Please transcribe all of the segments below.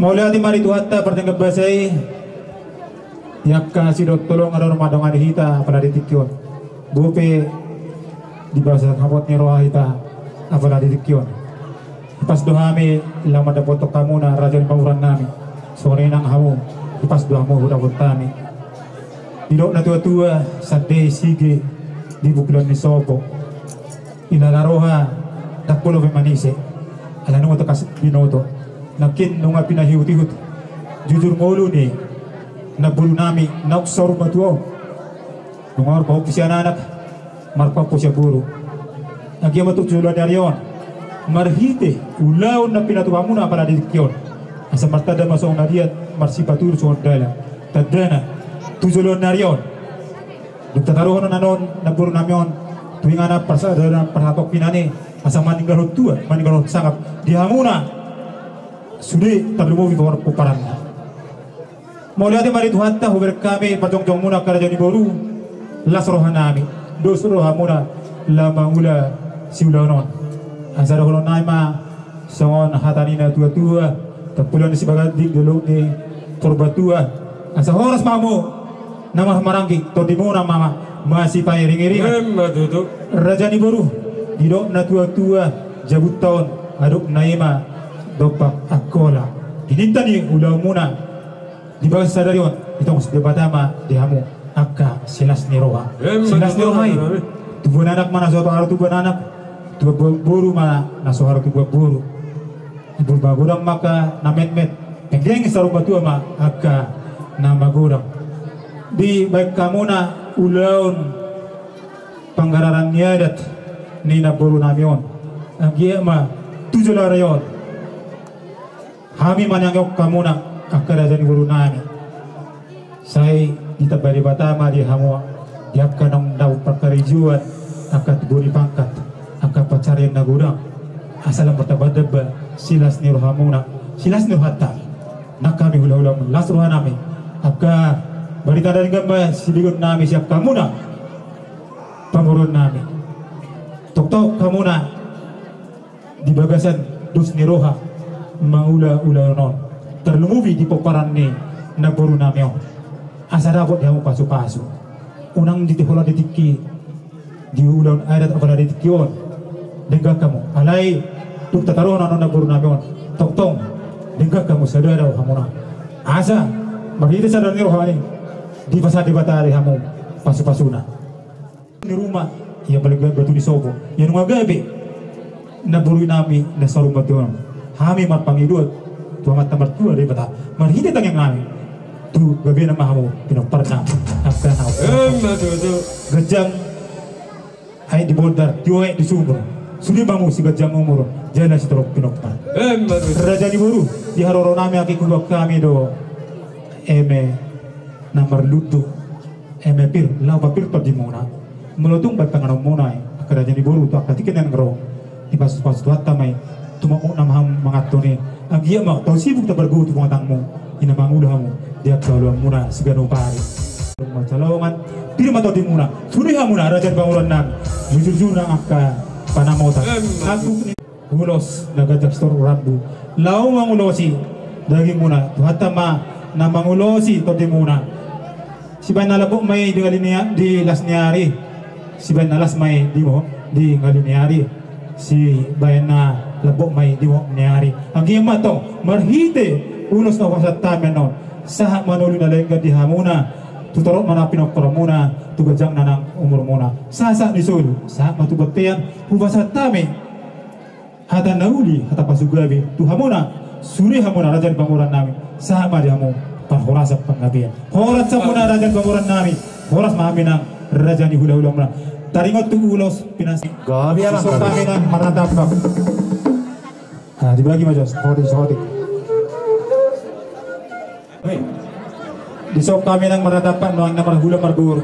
Maulati mari tuhatta pertengah basai yakka sidot tolong ada ramadong ada hita pada ditikyon bupe di bahasa kapot ni roha hita pada ditikyon pas dohami lama ada foto kamu na raja pauran nami sore nang hamu pas doamu udah bertani didok na tua-tua sade sige di bukulan ni sopo ilala roha takpolo manise ala nung to kas binoto nakin nung pinahihut-hut jujur ngulu ni nabulu nami naksor batuo nung ar pa opisi anak marpa po siya buru nagya matuk julan darion marhite ulaw na pinatuhamu na pala dikyon asa martada masong nadiat marsipatur so dala tadana tujulon narion dutataruhon nanon naburu namion tuwing anak pasada perhatok pinane asa maninggal tua maninggal sangap dihamuna sudah terlumui bawah puparan. Mau lihat mari Tuhan tahu berkami pacong-cong muna kerja di boru las rohanami dos rohamuna lama ula siulanon asal rohon naima songon hatanina tua-tua terpulang di sebagai dik dulu di torbatua asal horas mamu nama marangki todimuna mama masih pay ring-ring raja di boru didok na tua-tua jabut tahun aduk naima dopak akola dininta ni ulah muna di bawah sadarion itu mesti debatama dihamu akka silas niroha tubuh anak mana suatu hari tubuh anak tubuh buru mana naso hari tubuh buru ibu bagudang maka namet-met penggeng saru batu ama akka nama gudang di baik kamu na ulaun panggararan niadat ni na buru namion agi ama tujuh larayon kami manyangyok kamu na akaraja ni guru nami saya kita bari batama di hamu diap kanong daw perkarijuan akat buri pangkat akat pacarian na gudang asalam bertabadaba silas ni rohamuna silas ni rohata nak kami hula-hula las rohanami akka barita dari gamba siligon nami siap kamu na pangurun nami tok-tok kamu na di bagasan dus ni roha maula-ula non terlumuvi di poparan ni naburu namyo asa dapat dia mau pasu-pasu unang ditihola ditiki di ulang adat apa ditikyon dengar kamu alai tuk tataruh non naburu namyo tong-tong dengar kamu sadara kamu na asa bagi sadar ni rohani di pasar di batari kamu pasu-pasuna di rumah ia balik batu di sobo yang ngagabe naburu nami na sarung batuan kami marpangidut tua mata mertua dari bata marhide tang yang kami tu gabi nama kamu pinoparna akan aku gejang hai di bodar tioe di sumber sudah bangun si gejang umur jana si terok pinopar raja di buru di haroro nami aki kubak kami do eme namar lutu eme pir lau papir per di mona melutung bat panganom mona raja di buru tu akatikin yang ngero di pasus-pasus tuat tamai tuma namham mangatone agia mak tau sibuk tak bergu tu tangmu ina mangulahmu dia kalau muna segano pari macalongan pirma tau di muna suriha muna raja banguran nang jujur nang akka panamota aku ni ulos nagajak store rambu lau mangulosi daging muna tuhatta ma na mangulosi tau di muna siban nalabok may di ngalinia di lasniari siban nalas may di mo di ngaliniari si bayana labok may diwok niyari ang gima to marhite unos na wasat tamen non saha manuli na lengga di hamuna tutorok manapin oktora muna tugajang nanang umur muna sasa ni sulu saha matubatian hubasat tame hata nauli hata pasugabi tu hamuna suri hamuna rajan banguran nami saha madihamu parhorasap panggabian horas samuna rajan banguran nami horas mahaminang rajan di hula-hula muna taringot tu ulos pinasi gabi alam kami nang maratapap. Nah, dibagi mas, sorry. Di sok kami nang maradapan noang namar hula marbur.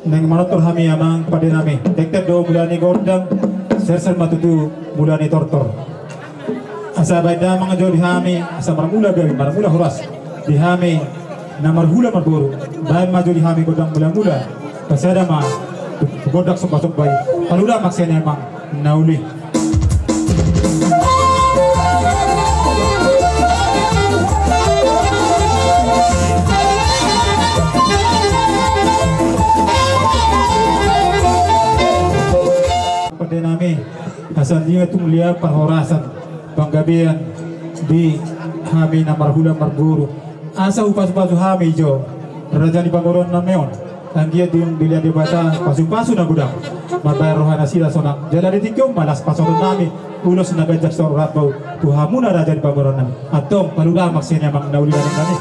Nang manotor kami amang kepada nami. Tek-tek do mulani gordang, ser-ser matutu mulani tortor. Asa baida mga jo di kami, asa marmula gawin, marmula huras. Di kami namar hula marbur. Dahil maju di kami gordang mula-mula. Pasada ma, godak sumpah-sumpah. Palula maksanya emang nauli. asan dia tung lia perhorasan panggabian di hami na marhula marguru asa upas-upasu hami jo raja di Bagoron na meon anggia diung bilia di bata pasu-pasu na gudang mabayar rohana sila sonak jala di tikyong malas pasoron nami ulos na gajak sa orat bau tuhamu na raja di Bagoron nami atong paluda maksanya mak nauli na kami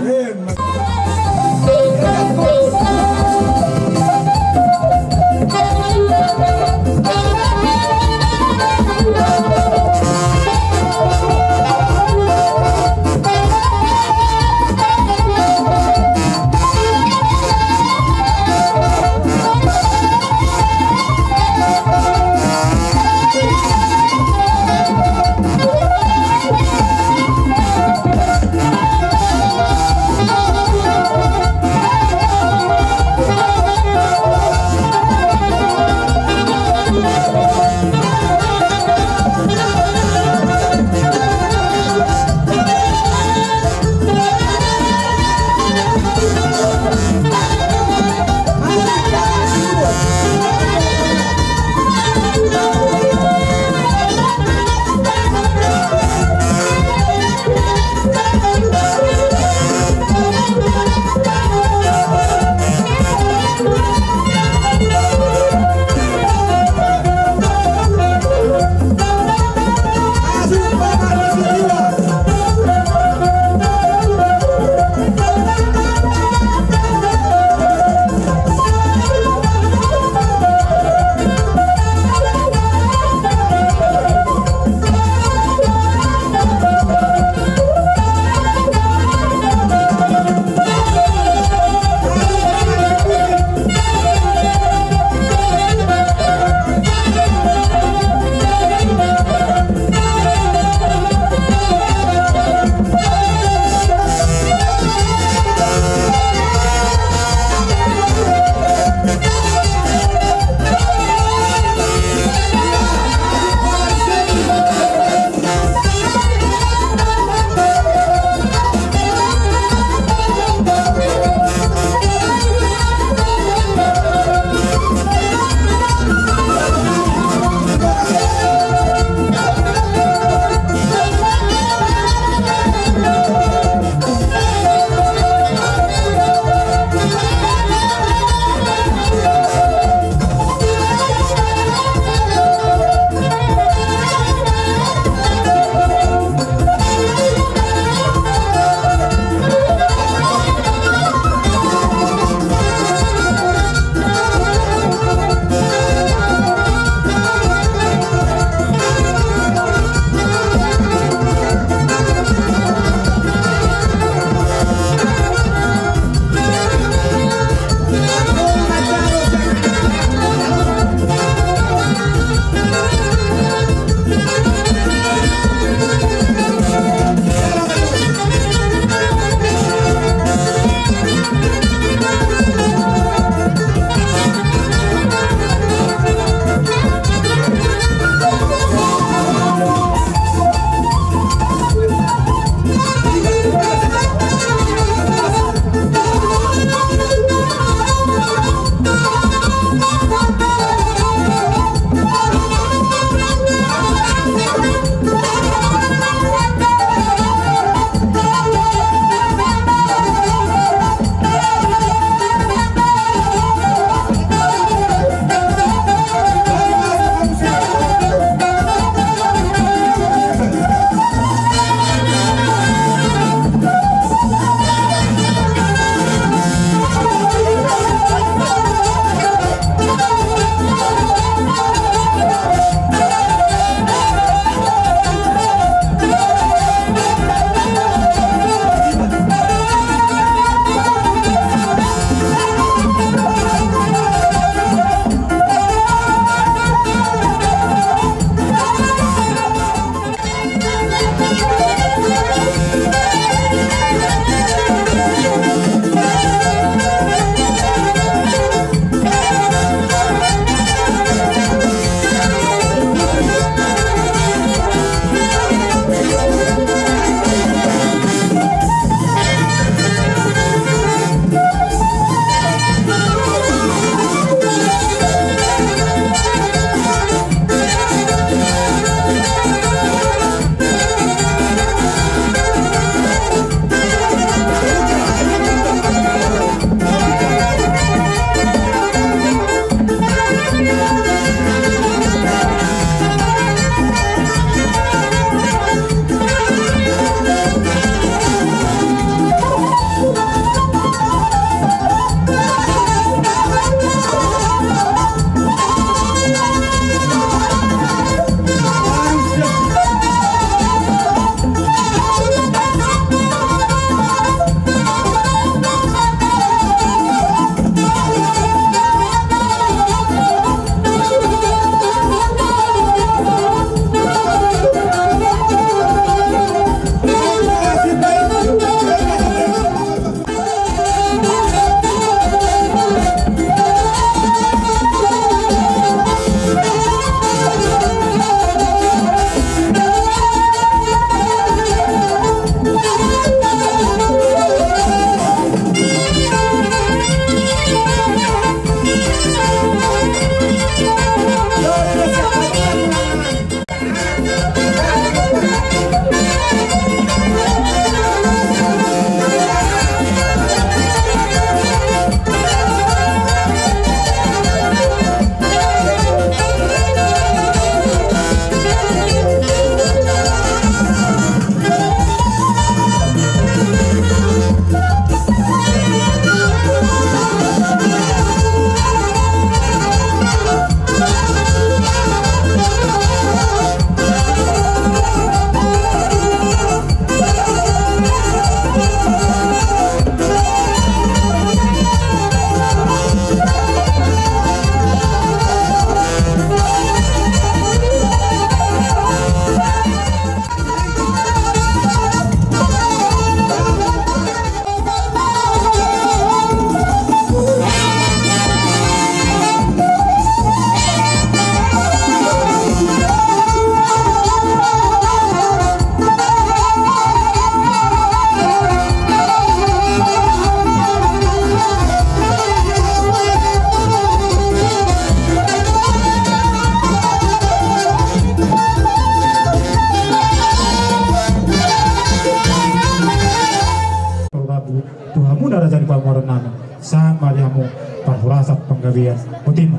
panggabian mutim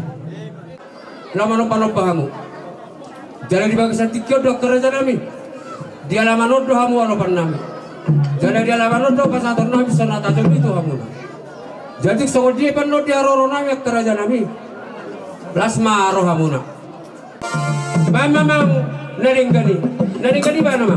lama nompa hamu jalan di bangsa tikyo do kerajaan nami dia lama nodo hamu walaupun nami jalan dia lama nodo pasator nami sonata itu hamu jadi soal dia pan no dia roro nami kerajaan nami plasma roh hamu na mamang naringgani ba nama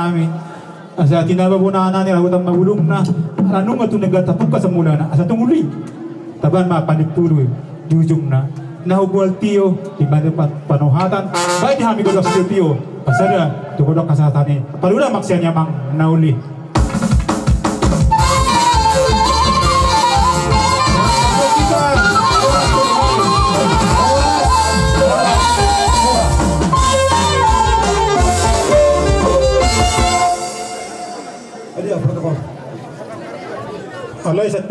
nami. Asa tinababunaan ni ragutan mabulong na anong nga ito nagatapok ka sa mula na asa tumuli. Taban mapanigpuloy, jujung na. Nahubual tiyo, di ba panuhatan. Baik di hami golok sa tiyo. Pasada, tukulok ka sa tani. Palula maksya niya mang nauli. Allah isa.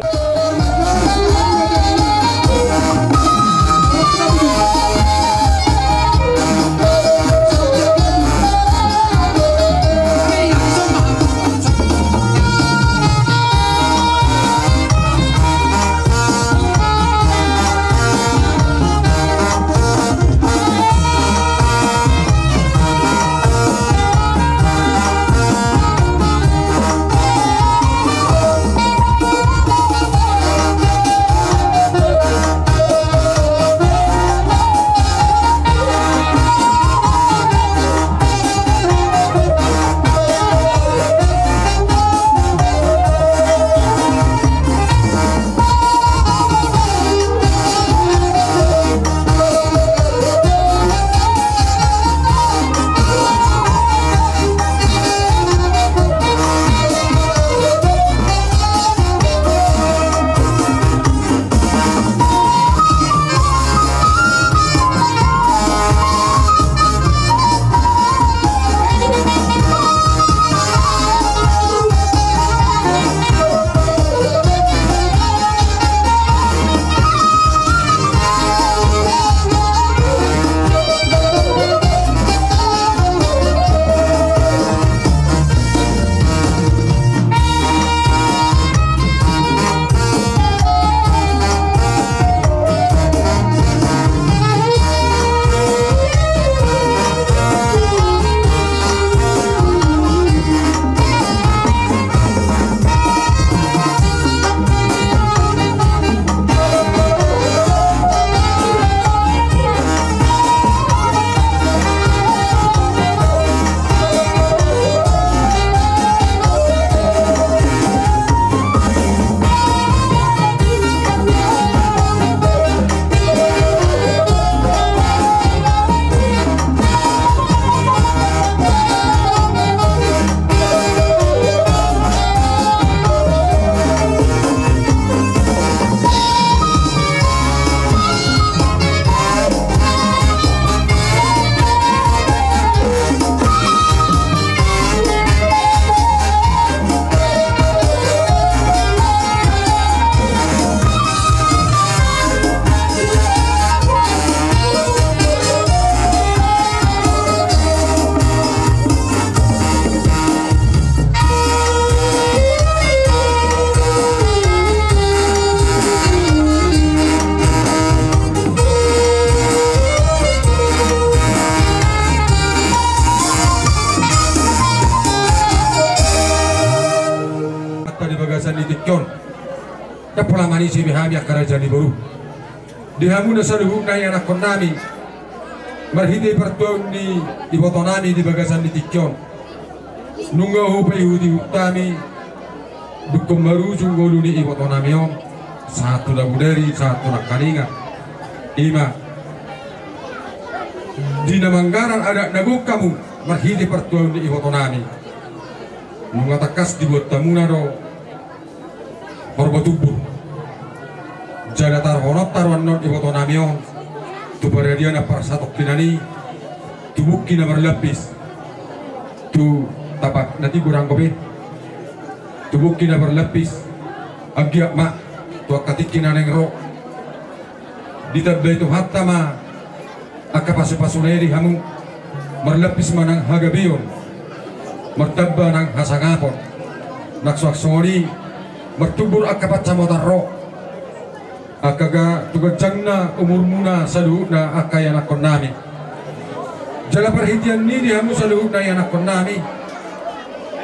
Kapulamani si bihami kerajaan baru. Dihamu na saluhuk na anak konami. Marhide pertuan di botonami di bagasan di tikyon. Nunga hupai hudi utami. Dukum baru sunggolu ni botonami om. Satu lagu dari satu nak kalinga. Ima. Di Namanggaran ada naguk kamu. Marhide pertuan di botonami. Nunga takas dibuat tamuna do. Horbatubur jaga tarhonot taruan non iboto namion tu beradia na parsatok tinani tu bukki na berlapis tu tapak nanti kurang kopi tu bukki na berlapis agyak mak tu akatikin na nengro ditabay tu hatta ma akapasu-pasuneri hamu berlapis manang hagabion mertabba nang hasangapon naksuaksori bertubur akapat sama taro akaga tugajang na umur muna sa luhod na akay anak kon nami jala perhitian ni di hamu sa luhod na anak kon nami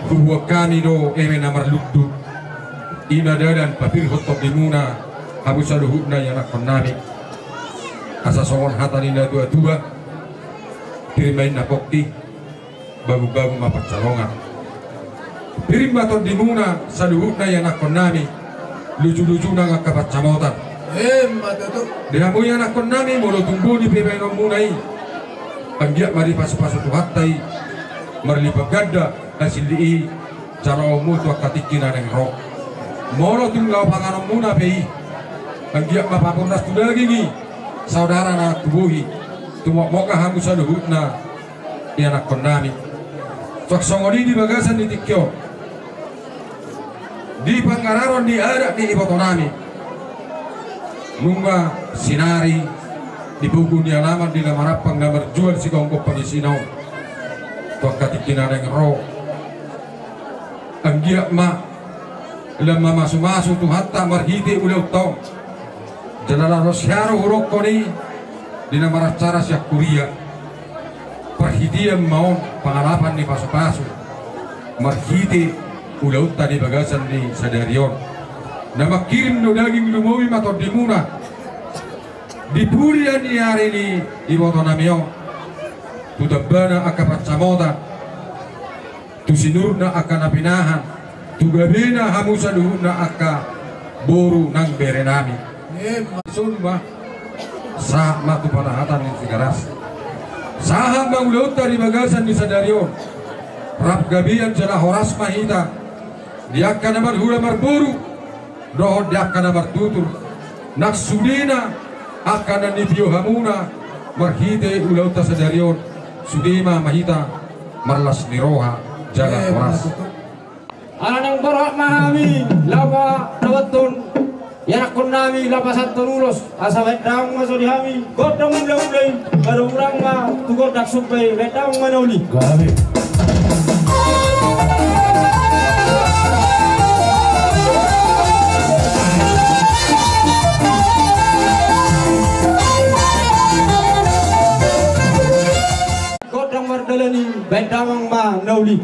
huwag kami do eme na marlugdug inada dan papirhot di muna hamu sa luhod na anak kon nami asa songon hata nila dua-dua pirimain na pokti bago-bago mapagsalongan piring baton di muna sa luhut na yan akon nami lucu-lucu na nga kapatsamotan Matuto. dihamu yan akon nami molo tunggu ni pepenom munay panggiat mari pasu-pasu tuhatay marlipag ganda nasilii cara umutu akatikin na ng rock molo tunggaw panganom muna pei panggiat mapapurnas tu daging saudara na tubuhi tumok-mok hamu sa luhut na yan akon nami soksongoni di bagasan di tikyo di pangararon di ada di ibotonami nunga sinari di buku ni alaman di lamarapang na marjual si kongkop pangisinaw pagkatikinan ng ro ang giyak ma lama masu-masu tu hatta marhiti ulaw tao jalala rosyaro hurok ko ni di namaracara siya kuria perhitian maon pangalapan ni pasu-pasu marhiti ulaw tadi bagasan ni sadarion na makirim no daging lumawi matod di muna dipurian ni hari ni iboto namyo tudabana akapat samota tusinur na akanapinahan tugabina hamusa duhun na aka boru nang berenami sunba sa matupalahatan ni sigaras saham bang ulaw tadi bagasan ni sadarion rap gabian jala horas mahita diakkan namar hula marburu dohod diakkan namar tutur naksudina akan nibio hamuna marhite ulaw ta sadarion sudima mahita marlas niroha jala horas Anak berak mahami lama nawatun yanakun nami lapasan terulos asa wedang masuk dihami godong mulai baru urang ma tugor dak supai wedang manauli Gabi. godong mardalani wedang ma nauli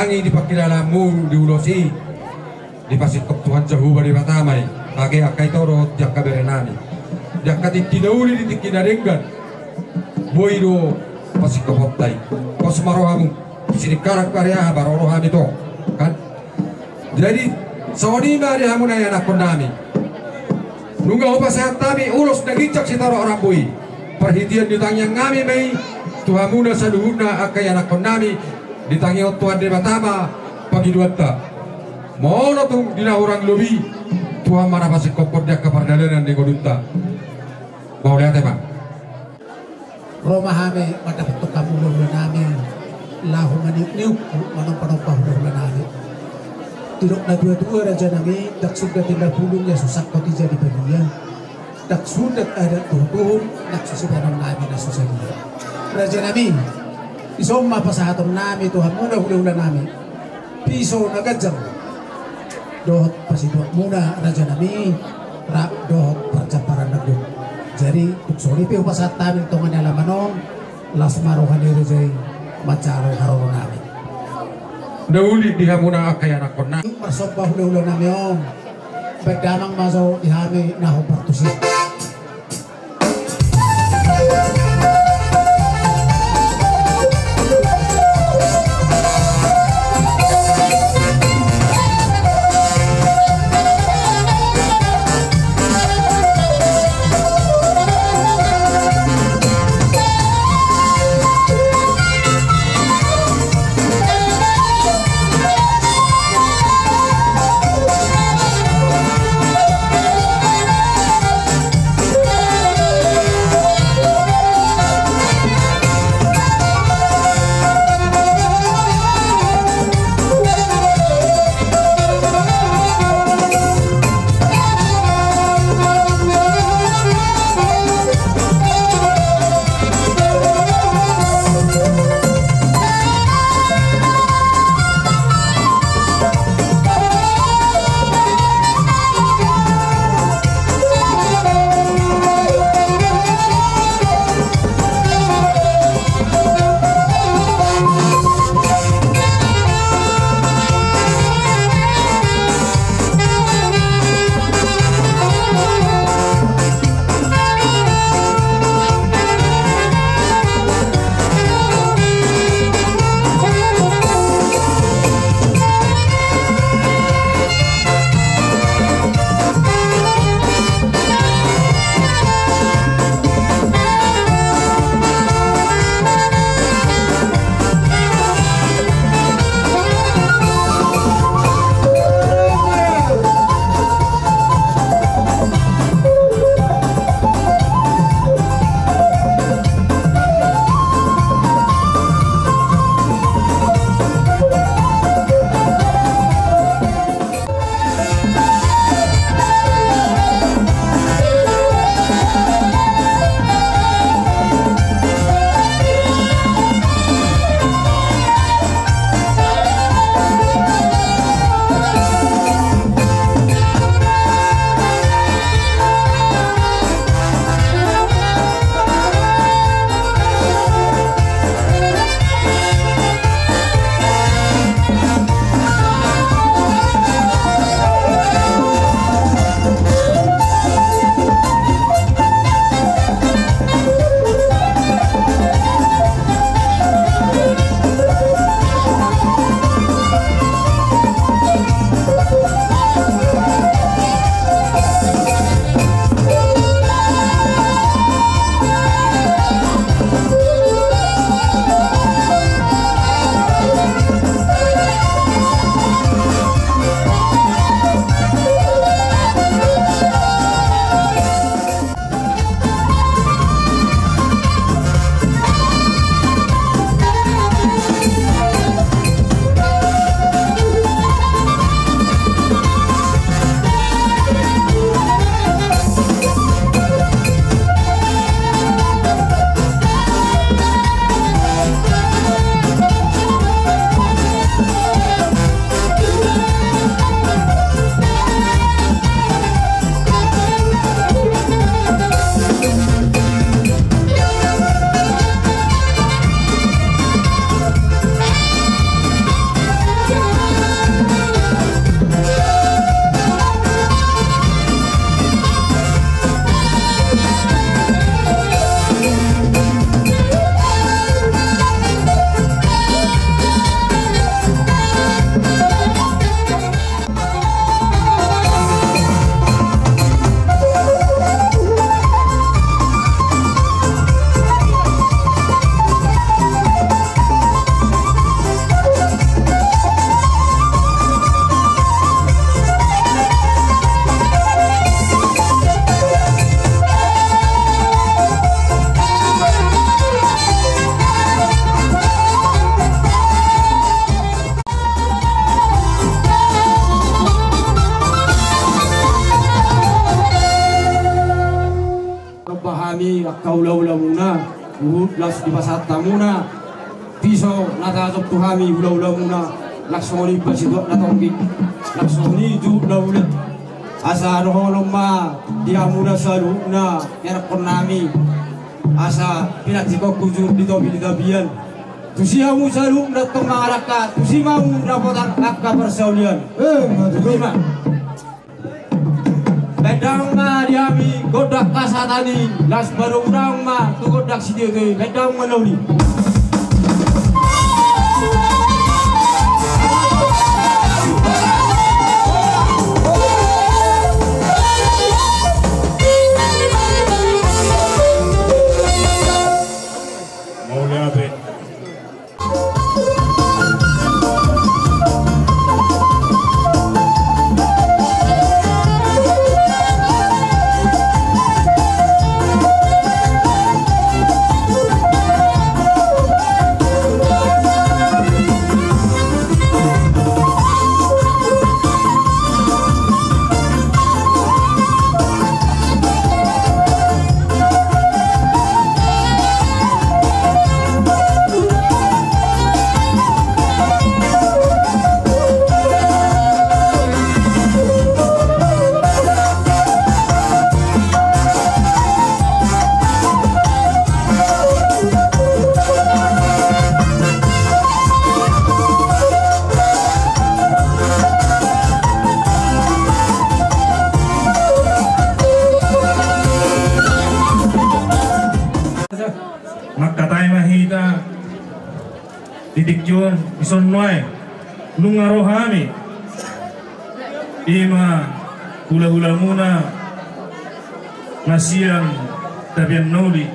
Tangi di pakilalamu di ulosi di pasikop Tuhan Jahu bari batamay ake akay toro tiak kaberenami tiak katintinawuli di tikinarenggan boydo pasikop hoptay kos marohamu sinikarak pariah baroroham itu kan. Jadi soni mari hamu na anak nami nungga upa sehat tami ulos nagicak si taro orang boy perhitian ditangnya ngami may tuhamuna saduhuna akay anak nami ditangi Tuhan di batama pagi duata mono tung dina orang lebih Tuhan mana pasti kopor dia kepardalanan di godunta mau lihat emang Romahame pada bentuk kamu ulah nami lahu maniuk-niuk manong panopah ulah nami tidok na dua-dua raja nami dak sudah tindak pulungnya susah kau tidak di bagian dak sudah ada tuhum dak sudah nami na susah dia raja nami isomma pasahaton nami Tuhan muna ulah nami piso nagajang dohot pasiduak muna raja nami rak dohot percaparan nagduk jadi tuksoni pi upasat tamin tongan alamanong las marohan ni rejai macaro haroro nami dauli dihamuna akay anak kona persompah ulah nami om bedamang maso dihami naho partusi kaula-ula muna uhud las di pasata muna piso natatop tuhami ula-ula muna laksoni pasidok natonggi laksoni ju ula-ula asa roholong ma dia muna saluna erkon nami asa pinatikok kujur di dabian tusiamu salu datang mengaraka tusimamu dapotan akka persaulian terima bedang ma diami godak kasatani las baru udang ma tu godak sidio tu bedang menauni Makatay mahita didikyon isonnoy lungarohami ima hula-hula muna nasiang tabian noli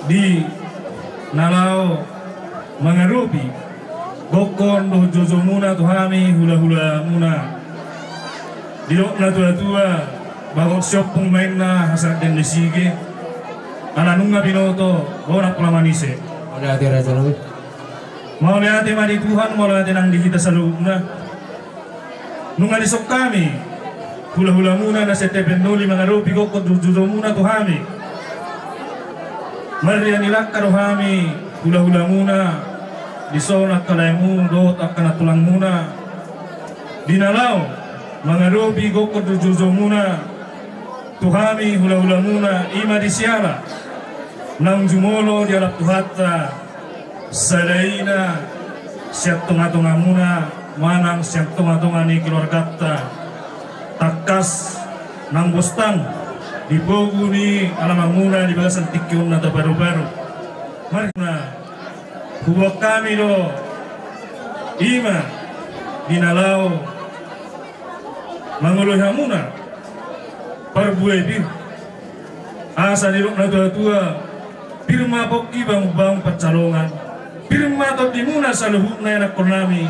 di nalau mangarupi bokon do jojo muna tuhami hula-hula muna dilok na tua-tua bagok siopong main na hasad den lesige ananunga binoto bonak pelamanise ada hati raja nabi mau lihat madi Tuhan mau lihat nang di kita salubna nunga disok kami hula-hula muna na setepen noli mangarupi kokot jujo muna tuhami marian ilakka rohami hula-hula muna disonak kalaimu dot akan tulang muna dinalau mangarupi kokot jujo muna tuhami hula-hula muna ima disiala nang jumolo di alap tuhata sadaina siap tunga-tunga muna manang siap tunga-tunga ni keluargata takas nang bostang di bogu ni alamang muna di bagasan tikyong nata baru-baru marina huwag kami do ima dinalau manguluha muna parbuay bir asa nilok na tua-tua pirma boki bang pacalongan pirma to dimuna sa luhuk na yanak konami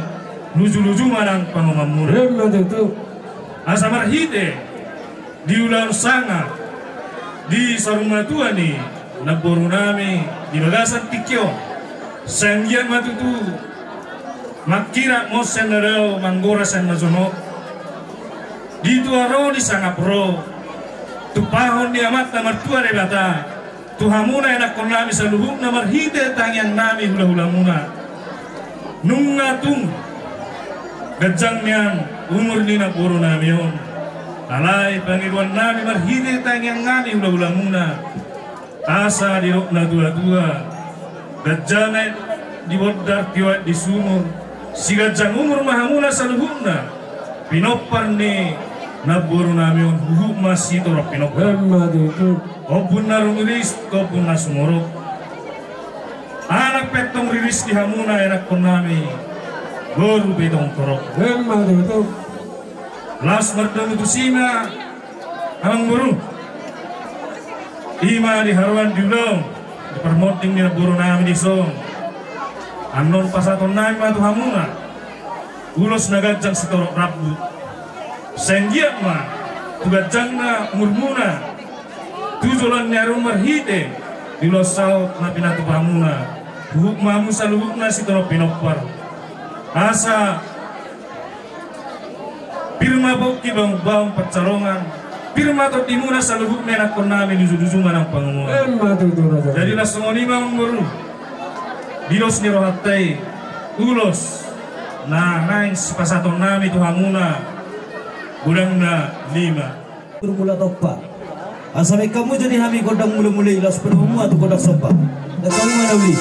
luju-luju manang pangomamura asa marhite di ulang sanga di sarunga tua ni nagboru nami di bagasan tikyo sangyan matutu makira mosen na daw manggora sen mazono di tuaro di sanga pro tupahon di amat na martua rebata tuhamuna enak konami sa lubuk na marhite tangyang nami hula-hula muna nunga tung gajang niyan umur ni na puro nami yon alay pangiruan nami marhite tangyang nami hula-hula muna asa dirok na dua-dua gajang di bodar kiwat di sumur si gajang umur mahamuna sa lubuk na pinopar ni naburu nami yon huhuk masih torok pinopar obun narung rilis kopun nasumorok anak petong rilis di hamuna enak konami baru betong torok las berdemu tusima amang burung ima di haruan diulong di permoting di buru nami di song anon pasaton nami matu hamuna ulos nagajang setorok rabu senggiat ma tugajang na murmuna tujulan nyarum marhite di losau na pinatu pamuna huk mamu salubuk na si toro pinopar asa pirma boki bang pacalongan Pirma to timuna sa lubuk menak kon namin dusu-dusungan ang pangamuan. Jadilah sengolima menguru. Dilos ni rohatai ulos na naing pasaton nami tuhamuna gudang na 5. Mula topa. Asamai kamu jadi hami godang mula-mula ilas penuhmu atau godang sopa. Dan kamu mana uli?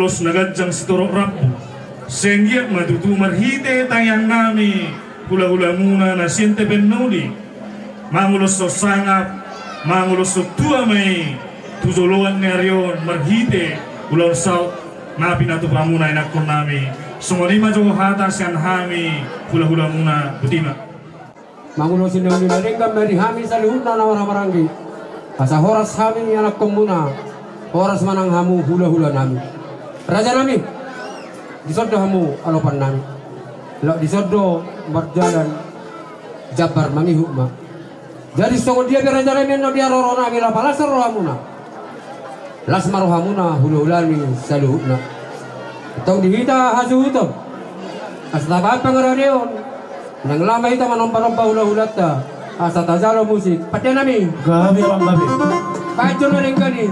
ulos nagajang sitorok rapu senggiat matutu marhite tayang nami hula-hula muna na siente penuli mangulos so sangap mangulos so tua may tuzoloan nerion marhite ular saut napi natu pramuna inakon nami sungolima jo hata sian hami hula-hula muna butima mangulos sinoni mereka meri hami salihuna na waramaranggi asa horas hami anak komuna horas manang hamu hula-hula nami raja nami disodo hamu alopan nami lo disodo berjalan jabar mangi hukma jadi songo dia raja nami no dia roro nami la palas rohamuna las marohamuna hula-hulani saluhuna Tong dihita hasuto. Asta ka pangararion. Nang lama hita manompa-nompa hula-hulat ta. Asa tajalo musik. Pati nami. Gabi bang gabi. Kacun na rin gani.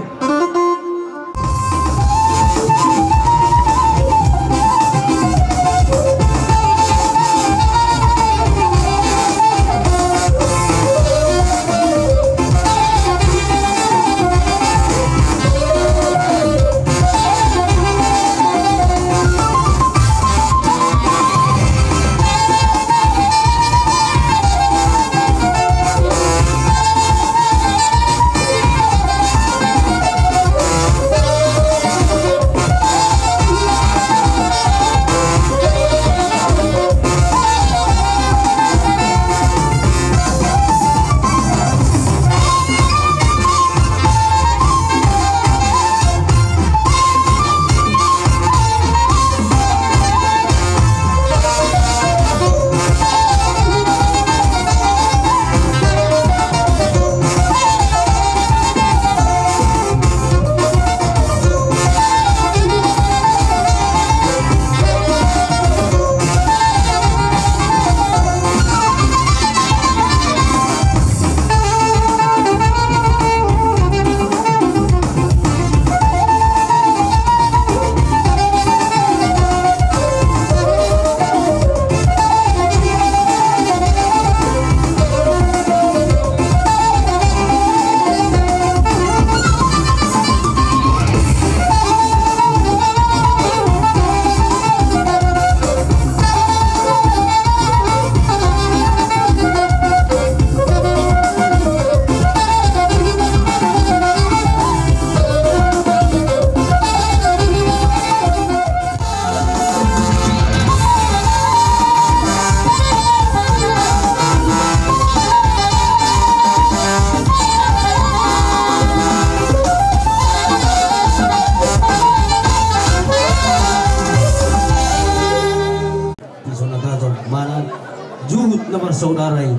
Saudarai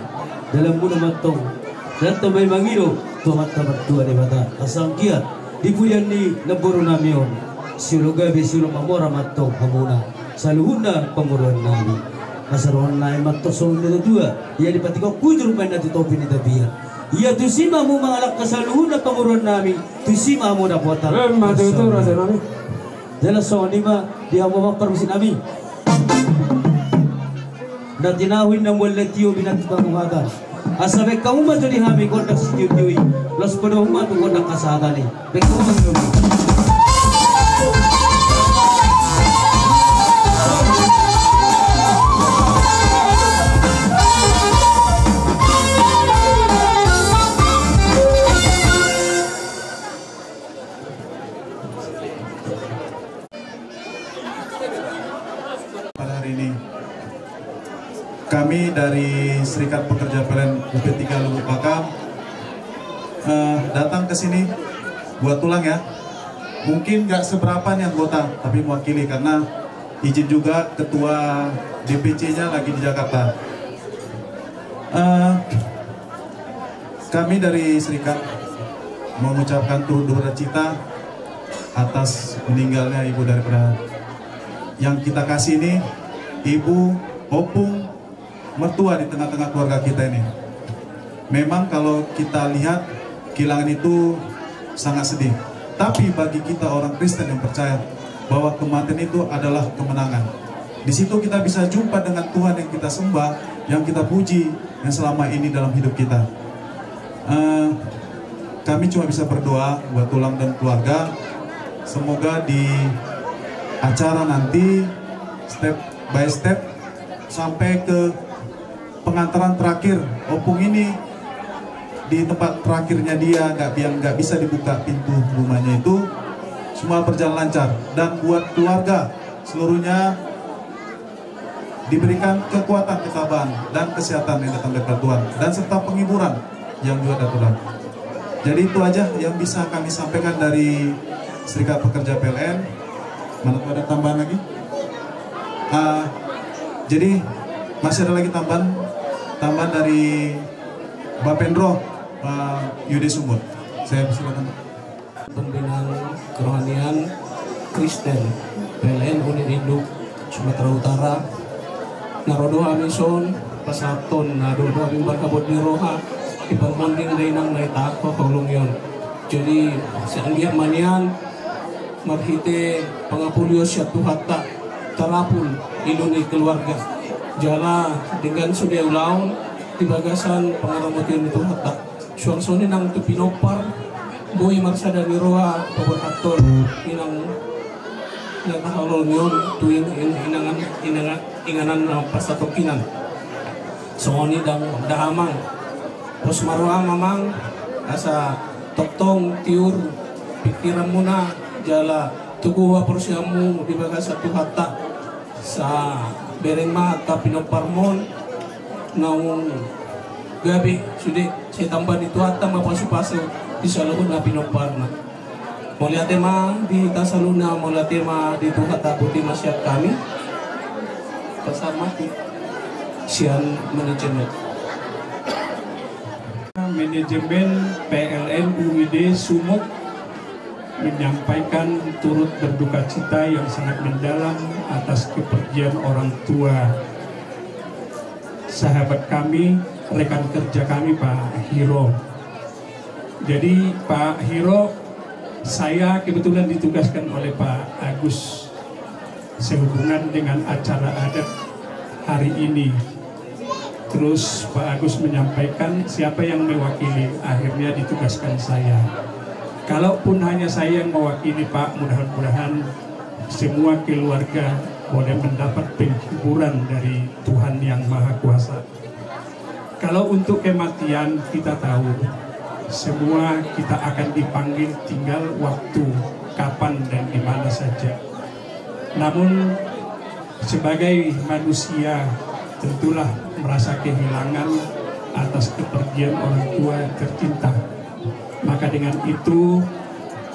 dalam bulan matong dan tambay mangiro tumat tamat dua di mata asal kia dipulian di neboro namion siluga besilu mamora matong hamuna saluhuna penguruan nami asaron nai matong solo dua ia dipatiko kujur main nanti topi ni tabia ia tusima mu mengalak kesaluhuna penguruan nami tusima mu dapat mati itu rasa nami jelas soal lima dia mau permisi nami na tinawin ng walatiyo binatipangumatan. Asabi kamu majori hami kondak sitiyo-tiyoy. Los padong matungkol ng kasagan eh. Pagkaw mag-numi. Pada hari ini kami dari Serikat Pekerja PLN UP3 Lubuk Pakam datang ke sini buat tulang ya. Mungkin nggak seberapa nih anggota, tapi mewakili karena izin juga ketua DPC-nya lagi di Jakarta. Kami dari Serikat mengucapkan turut duka cita atas meninggalnya ibu daripada yang kita kasih ini, ibu Opung, mertua di tengah-tengah keluarga kita ini. Memang kalau kita lihat kehilangan itu sangat sedih. Tapi bagi kita orang Kristen yang percaya bahwa kematian itu adalah kemenangan. Di situ kita bisa jumpa dengan Tuhan yang kita sembah, yang kita puji, yang selama ini dalam hidup kita. Kami cuma bisa berdoa buat Tulang dan keluarga. Semoga di acara nanti step by step sampai ke pengantaran terakhir Opung ini di tempat terakhirnya dia nggak bisa dibuka pintu rumahnya itu, semua berjalan lancar, dan buat keluarga seluruhnya diberikan kekuatan, ketabahan dan kesehatan yang datang dari Tuhan, dan serta penghiburan yang juga dari Tuhan. Jadi itu aja yang bisa kami sampaikan dari Serikat Pekerja PLN. Mana tuh ada tambahan lagi? Jadi masih ada lagi tambahan dari Bapendro Yude Sumur. Saya silakan. Pembinaan kerohanian Kristen PLN Unit Induk Sumatera Utara narodo amison pasaton narodo aming barkabot ni Roha ipagmunding day nang naitako kaulong yon. Jadi si Anggiat Manian marhite pangapulyo siya tuhata tarapul iluni keluarga jala dengan sudah ulaun tibagasan pangaramotin itu hata suang soni nang tu pinopar boy marsada ni Roha paborhaton inang natahalon yon tuing inganan pasatokinan soni dang dahamang pos maruang mamang asa toktong tiur pikiran mo na jala tukuha porsiamu di baga satu hata sa bereng mata pinoparmon naung gabi sudah saya tambah di tuata mapasu-pasu di saluhun na pinoparna moliatema di tasaluna moliatema di tuhata putih masyarakat kami bersama sian manajemen PLN UID Sumut menyampaikan turut berduka cita yang sangat mendalam atas kepergian orang tua sahabat kami, rekan kerja kami Pak Hiro. Jadi Pak Hiro, saya kebetulan ditugaskan oleh Pak Agus sehubungan dengan acara adat hari ini. Terus Pak Agus menyampaikan siapa yang mewakili, akhirnya ditugaskan saya. Kalaupun hanya saya yang mewakili Pak, mudah-mudahan semua keluarga boleh mendapat penghiburan dari Tuhan Yang Maha Kuasa. Kalau untuk kematian kita tahu, semua kita akan dipanggil, tinggal waktu kapan dan di mana saja. Namun sebagai manusia tentulah merasa kehilangan atas kepergian orang tua tercinta. Maka dengan itu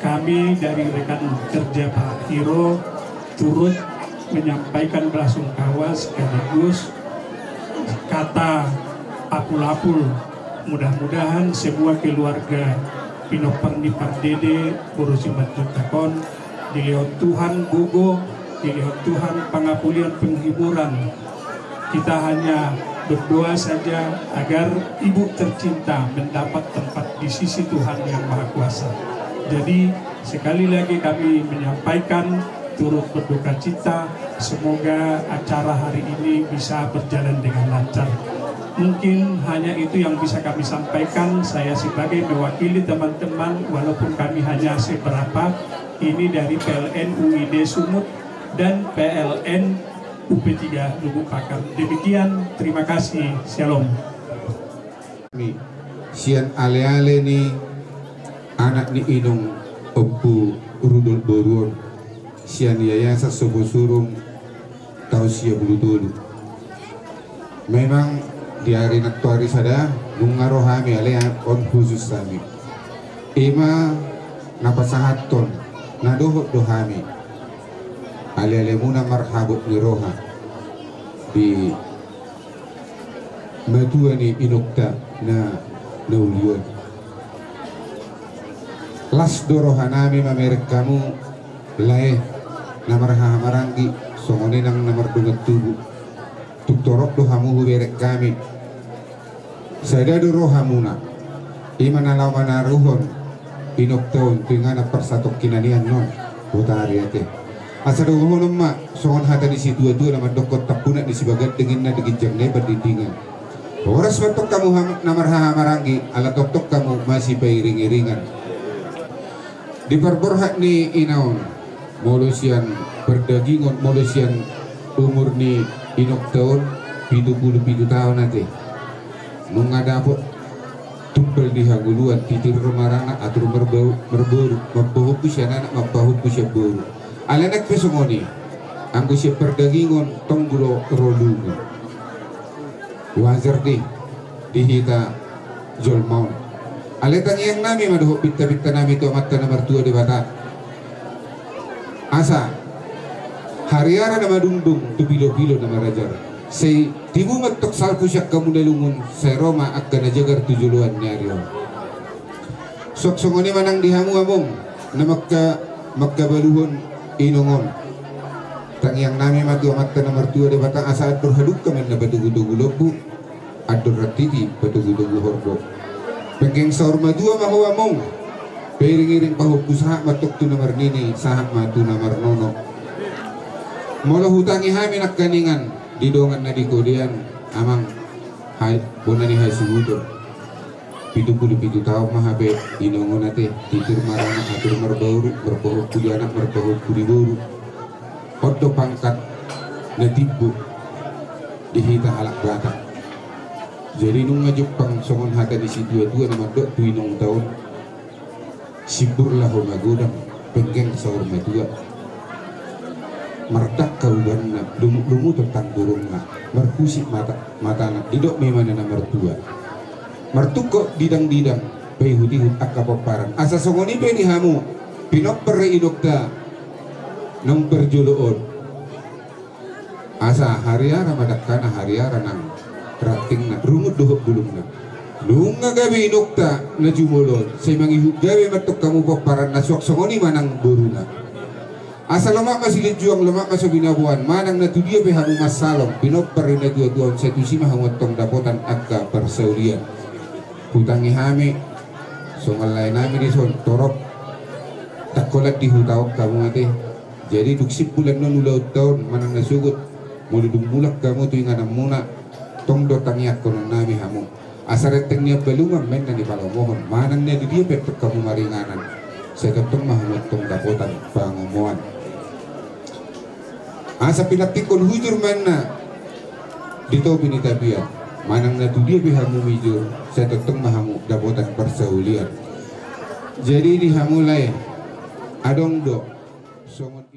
kami dari rekan kerja Pak Hiro turut menyampaikan belasungkawa sekaligus kata apul-apul. Mudah-mudahan semua keluarga Pinoparni Pardede Borusi Batutakon dilihat Tuhan Gogo, dilihat Tuhan pangapulian penghiburan. Kita hanya berdoa saja agar ibu tercinta mendapat tempat di sisi Tuhan Yang Maha Kuasa. Jadi sekali lagi kami menyampaikan turut berduka cita, semoga acara hari ini bisa berjalan dengan lancar. Mungkin hanya itu yang bisa kami sampaikan. Saya sebagai mewakili teman-teman, walaupun kami hanya seberapa, ini dari PLN UID Sumut dan PLN UP3 Lubuk Pakam. Demikian, terima kasih. Shalom. Sian ale-ale ni anak ni Inong Empu Rudol Boruon. Sian Yayasan Sobosurung tahun 90. Memang di hari naktuari sada nungarohami alea on khusus kami. Ima napasahaton nadohot dohami. Ale-ale muna marhabot ni Roha di matua ni inokta na naulion. Las doroha nami mamerek kamu lae namarha marangi songone nang namar dungat tubuh tuktorok dohamu huberek kami sada doroha muna iman alaw manaruhon inoktaon tingana persatok kinanian non utari ate asa dohon ma songon hata di situ dua nama dokot tapunak di sibagat dengan na digijang lebar di dingan oras batok kamu namarha marangi ala tok kamu masih pairing-iringan di perborhak ni inaon molusian berdagingon molusian umur ni inok tahun 70 tahun nanti nung ada apa tumpel di haguluan titir remarana atur merbahu pusya anak mabahu pusya baru alanak pesongoni anggo siya perdagingon tonggulo rolungan wajar dihita jolmaun aletang yang nami maduh pita-pita nami tu amat nomor 2 di bata asa hariara nama dungdung tu bilo-bilo nama rajar say timu matok salku syak kamu dalungun say Roma akan ajagar tujuluan nyarion sok songoni manang dihamu among na magkabaluhon inongon tang yang nami matu amat nomor 2 de batang asa atur haduk kamen na batugu-tugu lobu atur ratiti batugu-tugu horbo pengkeng saur madua mahu among piring-iring pahuku sahak matuk tu nomor nini sahak matu nomor nono molo hutangi hami nak kaningan didongan na dikodian amang hai bonani hai subudo pitu tahu mahabe inongon nate titur marana atur merbauru berpohok kudi anak berpohok kudi boru odo pangkat netibu dihita halak belakang jadi nung ngajupang songon hata di si dua nama dok tuinong tahun sibur lah homagodang pengkeng saur madua mardak kauban na lumuk tentang burung na merkusik mata anak didok memang nomor 2 martukok didang-didang pehutihut akapaparan asa songoni peni hamu pinok perre idokta nong perjoloon asa hariara madakana hariara nang rating na rumut dohok bulung na lunga gabi idokta na jumolon say mangihut gabi matuk kamu paparan na suak songoni manang buruna asa lemak masih juang lemak masih binabuan manang na tudia pe hamu masalong pinok perre na dua-duan setusima hamotong dapotan akka persaulian hutangi hami songal lain nami di son torok tak kolat di hutawak kamu ate jadi duksip bulan non ulau tahun manang nasugut mau mulak kamu tu ingat muna tong dotangi aku nami hamu asareteng niya belungan men na di palamohon manang niya di dia pepek kamu maringanan saya ketong mahamot tong dapotan pangomoan asa pinatikon hujur men na dito pinitabian manang na dia bihamu mijur saya teteng mahamu dapotan persaulian jadi dihamulai adong do songon